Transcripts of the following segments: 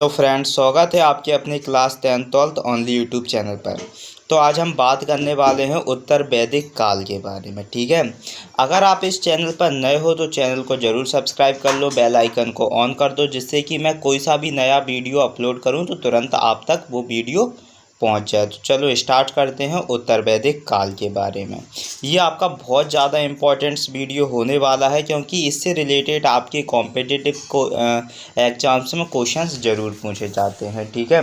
तो फ्रेंड्स, स्वागत है आपके अपनी class 10th-12th only YouTube channel पर। तो आज हम बात करने वाले हैं उत्तर वैदिक काल के बारे में। ठीक है, अगर आप इस चैनल पर नए हो तो चैनल को ज़रूर सब्सक्राइब कर लो, बेल आइकन को ऑन कर दो, जिससे कि मैं कोई सा भी नया वीडियो अपलोड करूं तो तुरंत आप तक वो वीडियो पहुंच जाए। तो चलो स्टार्ट करते हैं उत्तर वैदिक काल के बारे में। ये आपका बहुत ज़्यादा इम्पोर्टेंट्स वीडियो होने वाला है, क्योंकि इससे रिलेटेड आपके कॉम्पिटिटिव एग्जाम्स में क्वेश्चंस ज़रूर पूछे जाते हैं। ठीक है,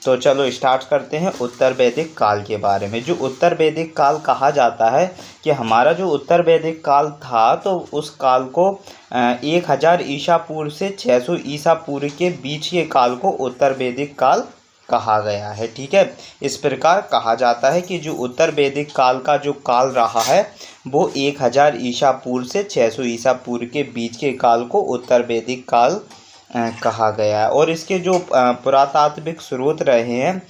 तो चलो स्टार्ट करते हैं उत्तर वैदिक काल के बारे में। जो उत्तर वैदिक काल कहा जाता है कि हमारा जो उत्तर वैदिक काल था, तो उस काल को 1000 ईसा पूर्व से 600 ईसा पूर्व के बीच के काल को उत्तर वैदिक काल कहा गया है। ठीक है, इस प्रकार कहा जाता है कि जो उत्तर वैदिक काल का जो काल रहा है वो 1000 ईसा पूर्व से 600 ईसा पूर्व के बीच के काल को उत्तर वैदिक काल कहा गया है। और इसके जो पुरातात्विक स्रोत रहे हैं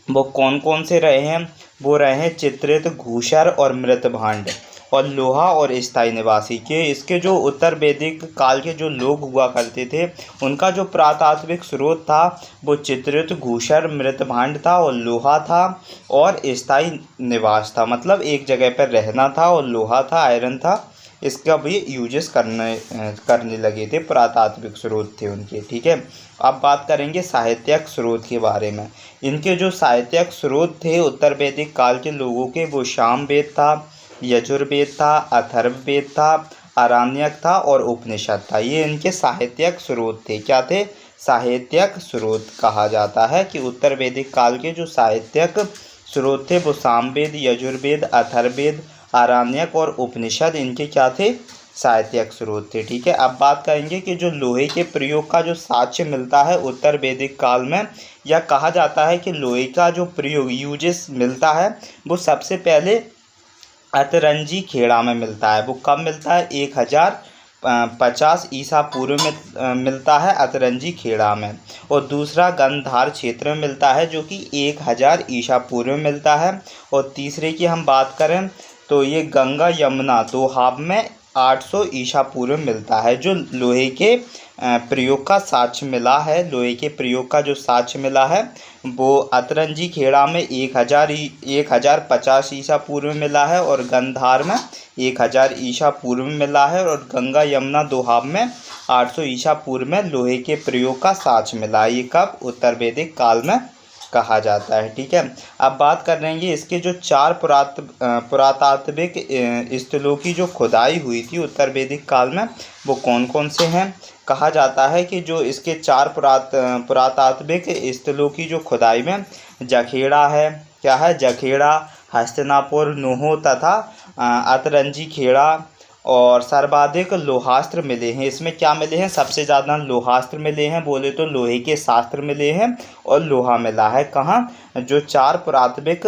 वो कौन कौन से रहे हैं? वो रहे हैं चित्रित, घूसर और मृतभांड और लोहा और स्थायी निवासी के। इसके जो उत्तर वैदिक काल के जो लोग हुआ करते थे, उनका जो पुरातात्विक स्रोत था वो चित्रित, घूसर, मृतभांड था और लोहा था और स्थायी निवास था। मतलब एक जगह पर रहना था, और लोहा था, आयरन था, इसका भी यूजेस करने लगे थे। पुरातात्विक स्रोत थे उनके। ठीक है, अब बात करेंगे साहित्यिक स्रोत के बारे में। इनके जो साहित्यिक स्रोत थे उत्तर वैदिक काल के लोगों के, वो सामवेद था, यजुर्वेद था, अथर्ववेद था, आरण्यक था और उपनिषद था। ये इनके साहित्यिक स्रोत थे। क्या थे? साहित्यिक स्रोत कहा जाता है कि उत्तर वैदिक काल के जो साहित्यिक स्रोत थे वो सामवेद, यजुर्वेद, अथर्ववेद, आरण्यक और उपनिषद इनके क्या थे? साहित्यिक स्रोत थे। ठीक है, अब बात करेंगे कि जो लोहे के प्रयोग का जो साक्ष्य मिलता है उत्तर वैदिक काल में, या कहा जाता है कि लोहे का जो प्रयोग यूजेस मिलता है वो सबसे पहले अतरंजी खेड़ा में मिलता है। वो कब मिलता है? 1050 ईसा पूर्व में मिलता है अतरंजी खेड़ा में। और दूसरा गंधार क्षेत्र में मिलता है, जो कि 1000 ईसा पूर्व में मिलता है। और तीसरे की हम बात करें तो ये गंगा यमुना दोहाब में 800 ईसा पूर्व में मिलता है। जो लोहे के प्रयोग का साक्ष्य मिला है, लोहे के प्रयोग का जो साक्ष्य मिला है वो अतरंजी खेड़ा में 1050 ईसा पूर्व में मिला है, और गंधार में 1000 ईसा पूर्व में मिला है, और गंगा यमुना दोहाब में 800 ईसा पूर्व में लोहे के प्रयोग का साक्ष्य मिला है। ये कब? उत्तर वैदिक काल में कहा जाता है। ठीक है, अब बात कर लेंगे इसके जो 4 पुरातात्विक स्थलों की जो खुदाई हुई थी उत्तर वैदिक काल में, वो कौन कौन से हैं? कहा जाता है कि जो इसके 4 पुरातात्विक स्थलों की जो खुदाई में जखेड़ा है, क्या है? जखेड़ा, हस्तिनापुर, नूह तथा अतरंजी खेड़ा और सर्वाधिक लोहास्त्र मिले हैं। इसमें क्या मिले हैं? सबसे ज़्यादा लोहास्त्र मिले हैं, बोले तो लोहे के शास्त्र मिले हैं और लोहा मिला है। कहाँ? जो 4 पुरातात्विक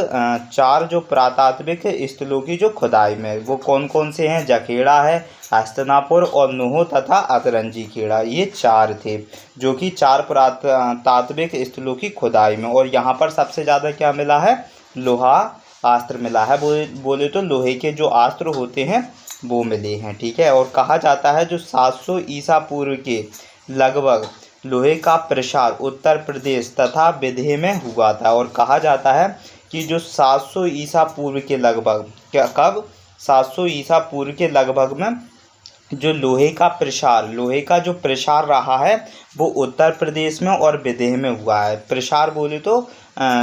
स्थलों की जो खुदाई में, वो कौन कौन से हैं? जखेड़ा है, हस्तिनापुर और नूह तथा अतरंजी खेड़ा। ये 4 थे जो कि 4 पुरातात्विक स्थलों की खुदाई में। और यहाँ पर सबसे ज़्यादा क्या मिला है? लोहा अस्त्र मिला है। बोले तो लोहे के जो अस्त्र होते हैं वो मिले हैं। ठीक है, और कहा जाता है जो 700 ईसा पूर्व के लगभग लोहे का प्रसार उत्तर प्रदेश तथा विदर्भ में हुआ था। और कहा जाता है कि जो 700 ईसा पूर्व के लगभग, क्या कब? 700 ईसा पूर्व के लगभग में जो लोहे का जो प्रसार रहा है वो उत्तर प्रदेश में और विदर्भ में हुआ है। प्रसार बोले तो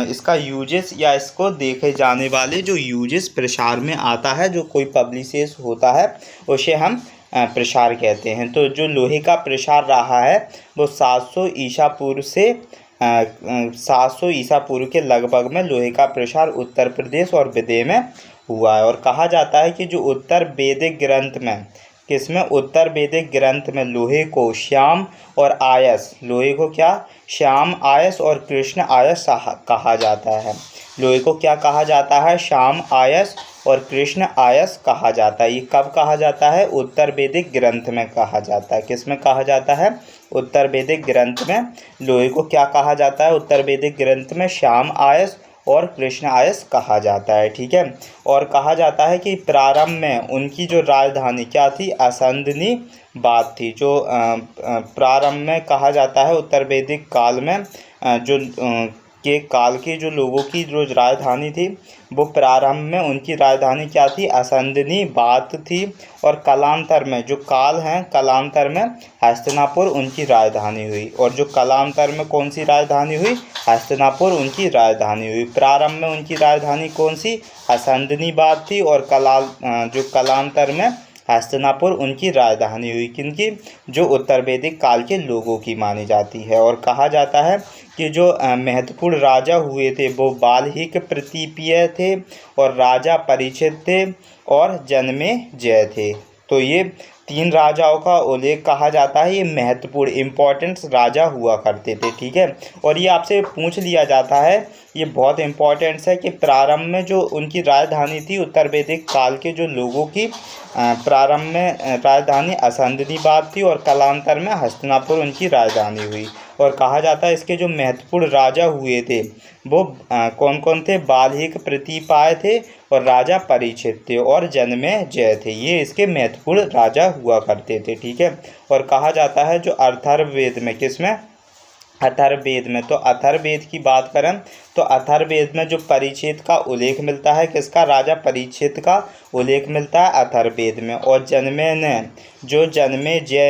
इसका यूजेस या इसको देखे जाने वाले जो यूजेस प्रसार में आता है, जो कोई पब्लिशेस होता है उसे हम प्रसार कहते हैं। तो जो लोहे का प्रसार रहा है वो 700 ईसा पूर्व से 700 ईसा पूर्व के लगभग में लोहे का प्रसार उत्तर प्रदेश और विदर्भ में हुआ है। और कहा जाता है कि जो उत्तर वैदिक ग्रंथ में, किसमें? उत्तर वैदिक ग्रंथ में लोहे को श्याम और आयस, लोहे को क्या? श्याम आयस और कृष्ण आयस कहा जाता है। लोहे को क्या कहा जाता है? श्याम आयस और कृष्ण आयस कहा जाता है। ये कब कहा जाता है? उत्तर वैदिक ग्रंथ में कहा जाता है। किस में कहा जाता है? उत्तर वैदिक ग्रंथ में लोहे को क्या कहा जाता है? उत्तर वैदिक ग्रंथ में श्याम आयस और कृष्णायस कहा जाता है। ठीक है, और कहा जाता है कि प्रारंभ में उनकी जो राजधानी क्या थी, असंदनी बात थी। जो प्रारंभ में कहा जाता है उत्तर वैदिक काल में जो के काल के जो लोगों की जो राजधानी थी वो प्रारंभ में उनकी राजधानी क्या थी, असंदनी बात थी। और कालांतर में जो काल हैं, कालांतर में हस्तिनापुर उनकी राजधानी हुई। और जो कालांतर में कौन सी राजधानी हुई, हस्तिनापुर उनकी राजधानी हुई। प्रारंभ में उनकी राजधानी कौन सी, असंदनी बात थी। और जो कालांतर में हस्तिनापुर उनकी राजधानी हुई, किनकी, जो उत्तर वैदिक काल के लोगों की मानी जाती है। और कहा जाता है कि जो महत्वपूर्ण राजा हुए थे वो बाल्हिक प्रतिपय थे, और राजा परीक्षित थे, और जन्मेजय थे। तो ये 3 राजाओं का उल्लेख कहा जाता है, ये महत्वपूर्ण इम्पोर्टेंट राजा हुआ करते थे। ठीक है, और ये आपसे पूछ लिया जाता है, ये बहुत इम्पोर्टेंट्स है कि प्रारंभ में जो उनकी राजधानी थी उत्तर वैदिक काल के जो लोगों की प्रारंभ में राजधानी असंदनी बात थी, और कालांतर में हस्तिनापुर उनकी राजधानी हुई। और कहा जाता है इसके जो महत्वपूर्ण राजा हुए थे वो कौन कौन थे, बाल्हिक प्रतिपय थे, और राजा परीक्षित थे, और जन्मेजय थे। ये इसके महत्वपूर्ण राजा हुआ करते थे। ठीक है, और कहा जाता है जो अथर्ववेद में, किसमें, अथर्ववेद में, तो अथर्ववेद की बात करें तो अथर्ववेद में जो परीक्षित का उल्लेख मिलता है, किसका, राजा परीक्षित का उल्लेख मिलता है अथर्ववेद में। और जन्मेजय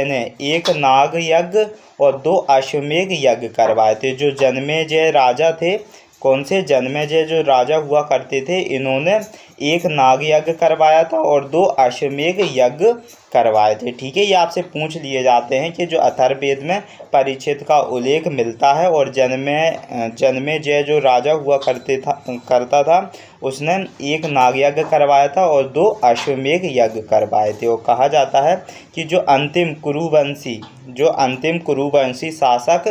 ने 1 नाग यज्ञ और 2 अश्वमेध यज्ञ करवाए थे। जो जन्मेजय राजा थे, कौन से, जन्मेजय जो राजा हुआ करते थे, इन्होंने 1 नाग यज्ञ करवाया था और 2 अश्वमेध यज्ञ करवाए थे। ठीक है, ये आपसे पूछ लिए जाते हैं कि जो अथर्ववेद में परीक्षित का उल्लेख मिलता है और जन्मेजय जो राजा हुआ करता था उसने 1 नाग यज्ञ करवाया था और 2 अश्वमेध यज्ञ करवाए थे। और कहा जाता है कि जो अंतिम कुरुवंशी शासक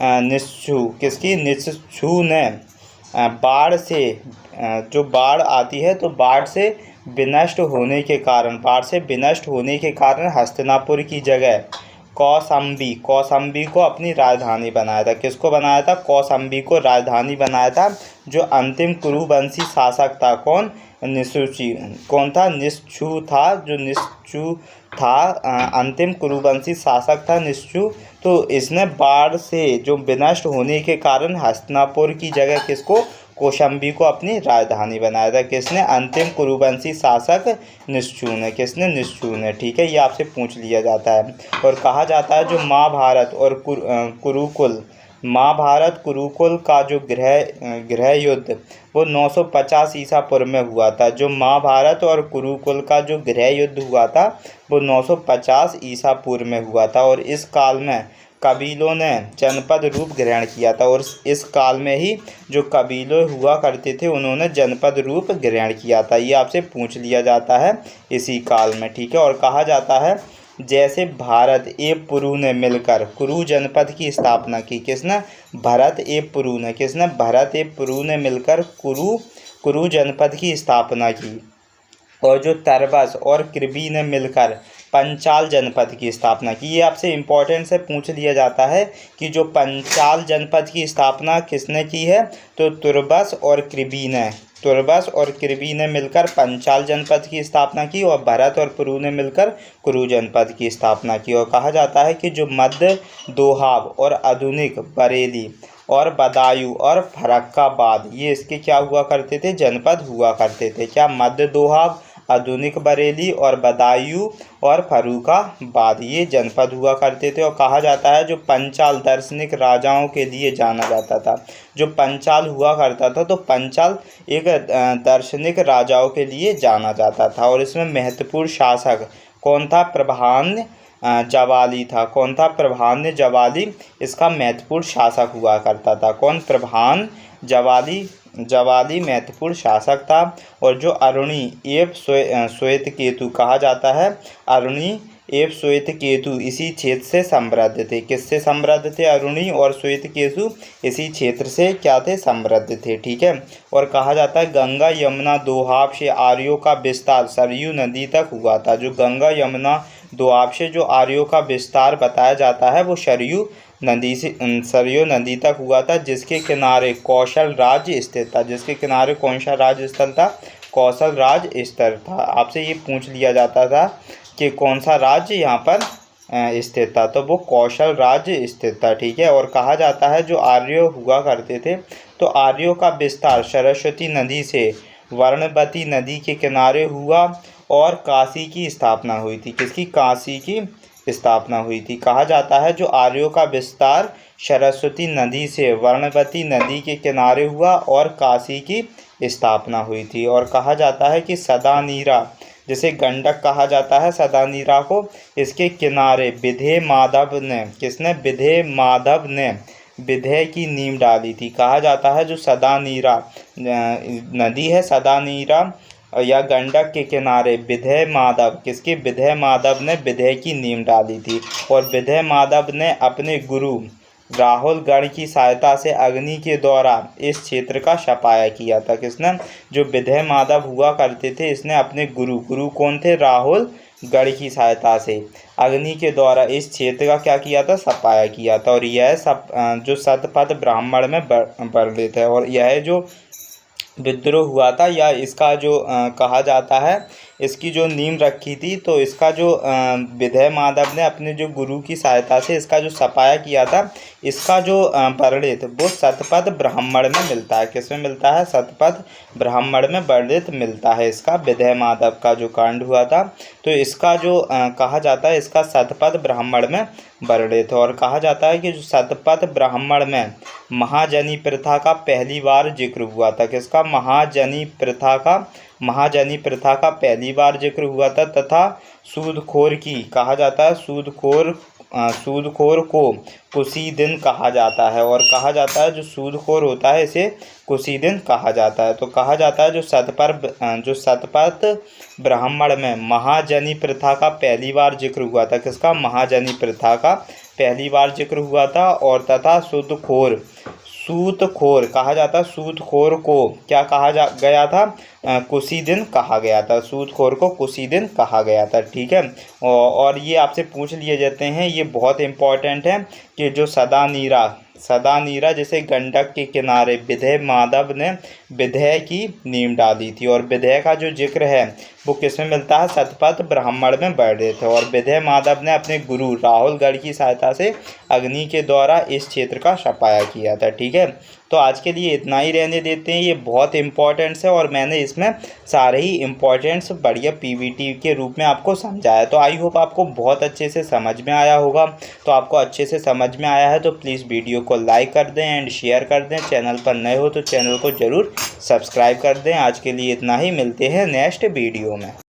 निस्छु, किसकी, निस्छु ने बाढ़ से, जो बाढ़ आती है तो बाढ़ से विनष्ट होने के कारण हस्तिनापुर की जगह कौशाम्बी को अपनी राजधानी बनाया था। किसको बनाया था, कौशाम्बी को राजधानी बनाया था। जो अंतिम कुरुवंशी शासक था, कौन, कौन था, निस्छु था। जो निस्छु था अंतिम कुरुवंशी शासक था निस्छु। तो इसने बाढ़ से जो विनष्ट होने के कारण हस्तिनापुर की जगह किसको, कौशाम्बी को अपनी राजधानी बनाया था। किसने, अंतिम कुरुवंशी शासक निस्छु ने। किसने, निस्छु ने। ठीक है, ये आपसे पूछ लिया जाता है। और कहा जाता है जो महाभारत और कुरुकुल का जो गृह युद्ध वो 950 ईसा पूर्व में हुआ था। जो महाभारत और कुरुकुल का जो गृह युद्ध हुआ था वो 950 ईसा पूर्व में हुआ था। और इस काल में कबीलों ने जनपद रूप ग्रहण किया था। और इस काल में ही जो कबीले हुआ करते थे उन्होंने जनपद रूप ग्रहण किया था। ये आपसे पूछ लिया जाता है इसी काल में। ठीक है, और कहा जाता है जैसे भारत एवं पुरु ने मिलकर कुरु जनपद की स्थापना की। किसने, भरत एवं पुरु ने। किसने, भरत एवं पुरु ने मिलकर कुरु जनपद की स्थापना की। और जो तरबस और कृबी ने मिलकर पंचाल जनपद की स्थापना की। ये आपसे इम्पोर्टेंट से पूछ लिया जाता है कि जो पंचाल जनपद की स्थापना किसने की है, तो तुर्बस और कृबी ने मिलकर पंचाल जनपद की स्थापना की। और भरत और पुरु ने मिलकर कुरु जनपद की स्थापना की। और कहा जाता है कि जो मध्य दोहाब और आधुनिक बरेली और बदायूं और फर्रुखाबाद ये इसके क्या हुआ करते थे, जनपद हुआ करते थे। क्या, मध्य दोहाब, आधुनिक बरेली और बदायूं और फर्रुखाबाद ये जनपद हुआ करते थे। और कहा जाता है जो पंचाल दार्शनिक राजाओं के लिए जाना जाता था। जो पंचाल हुआ करता था तो पंचाल एक दार्शनिक राजाओं के लिए जाना जाता था। और इसमें महत्वपूर्ण शासक कौन था, प्रभान्य जवाली था। कौन था, प्रभान्य जवाली इसका महत्वपूर्ण शासक हुआ करता था। कौन, प्रभान जवाली महत्वपूर्ण शासक था। और जो अरुणी एवं श्वेत केतु कहा जाता है, अरुणी एवं श्वेत केतु इसी क्षेत्र से समृद्ध थे। किससे समृद्ध थे, अरुणी और श्वेत केतु इसी क्षेत्र से क्या थे, समृद्ध थे। ठीक है, और कहा जाता है गंगा यमुना दोआब से आर्यों का विस्तार सरयू नदी तक हुआ था। जो गंगा यमुना दोआब से जो आर्यों का विस्तार बताया जाता है वो सरयू नदी से सरयू नदी तक हुआ था, जिसके किनारे कौशल राज्य स्थित था। जिसके किनारे कौन सा राज्य स्थल था? कौशल राज्य स्थित था। आपसे ये पूछ लिया जाता था कि कौन सा राज्य यहाँ पर स्थित था, तो वो कौशल राज्य स्थित था। ठीक है। और कहा जाता है जो आर्य हुआ करते थे, तो आर्यों का विस्तार सरस्वती नदी से वर्णवती नदी के किनारे हुआ और काशी की स्थापना हुई थी। किसकी? काशी की स्थापना हुई थी। कहा जाता है जो आर्यों का विस्तार सरस्वती नदी से वर्णवती नदी के किनारे हुआ और काशी की स्थापना हुई थी। और कहा जाता है कि सदानीरा, जिसे गंडक कहा जाता है, सदानीरा को, इसके किनारे विधेय माधव ने, किसने? विधेय माधव ने विधेय की नींव डाली थी। कहा जाता है जो सदानीरा नदी है, सदानीरा या गंडक के किनारे विधेय माधव, किसकी? विधेय माधव ने विधेय की नींव डाली थी। और विधेय माधव ने अपने गुरु राहुल गढ़ की सहायता से अग्नि के द्वारा इस क्षेत्र का सफाया किया था। किसने? जो विधेय माधव हुआ करते थे, इसने अपने गुरु कौन थे? राहुल गढ़ की सहायता से अग्नि के द्वारा इस क्षेत्र का क्या किया था? सफाया किया था। और यह सब जो शतपथ ब्राह्मण में वर्णित है। और यह जो विद्रोह हुआ था, या इसका जो कहा जाता है, इसकी जो नींव रखी थी, तो इसका जो विधेय माधव ने अपने जो गुरु की सहायता से इसका जो सफाया किया था, इसका जो वर्णित वो शतपथ ब्राह्मण में मिलता है। किसमें मिलता है? शतपथ ब्राह्मण में वर्णित मिलता है इसका विधेय माधव का जो कांड हुआ था। तो इसका जो कहा जाता है, इसका शतपथ ब्राह्मण में वर्णित है। और कहा जाता है कि जो शतपथ ब्राह्मण में महाजनी प्रथा का पहली बार जिक्र हुआ था। किसका? महाजनी प्रथा का पहली बार जिक्र हुआ था। तथा सूदखोर की, कहा जाता है सूदखोर को कुशीदिन कहा जाता है। और कहा जाता है जो सूदखोर होता है इसे कुशीदिन कहा जाता है। तो कहा जाता है जो शतपथ ब्राह्मण में महाजनी प्रथा का पहली बार जिक्र हुआ था। किसका? महाजनी प्रथा का पहली बार जिक्र हुआ था। और तथा सूदखोर कहा जाता, सूदखोर को क्या कहा गया था? कुशीदिन कहा गया था। सूदखोर को कुशीदिन कहा गया था। ठीक है। और ये आपसे पूछ लिए जाते हैं, ये बहुत इम्पोर्टेंट है कि जो सदानीरा जैसे गंडक के किनारे विधेय माधव ने विधेय की नींव डाली थी। और विधेय का जो जिक्र है वो किसमें मिलता है? शतपथ ब्राह्मण में वर्णित है। और विधेय माधव ने अपने गुरु राहुल गढ़ की सहायता से अग्नि के द्वारा इस क्षेत्र का सफाया किया था। ठीक है। तो आज के लिए इतना ही रहने देते हैं। ये बहुत इंपॉर्टेंट्स है और मैंने इसमें सारे ही इम्पोर्टेंट्स बढ़िया पीवीटी के रूप में आपको समझाया। तो आई होप आपको बहुत अच्छे से समझ में आया होगा। तो आपको अच्छे से समझ में आया है तो प्लीज़ वीडियो को लाइक कर दें एंड शेयर कर दें। चैनल पर नए हो तो चैनल को ज़रूर सब्सक्राइब कर दें। आज के लिए इतना ही, मिलते हैं नेक्स्ट वीडियो में।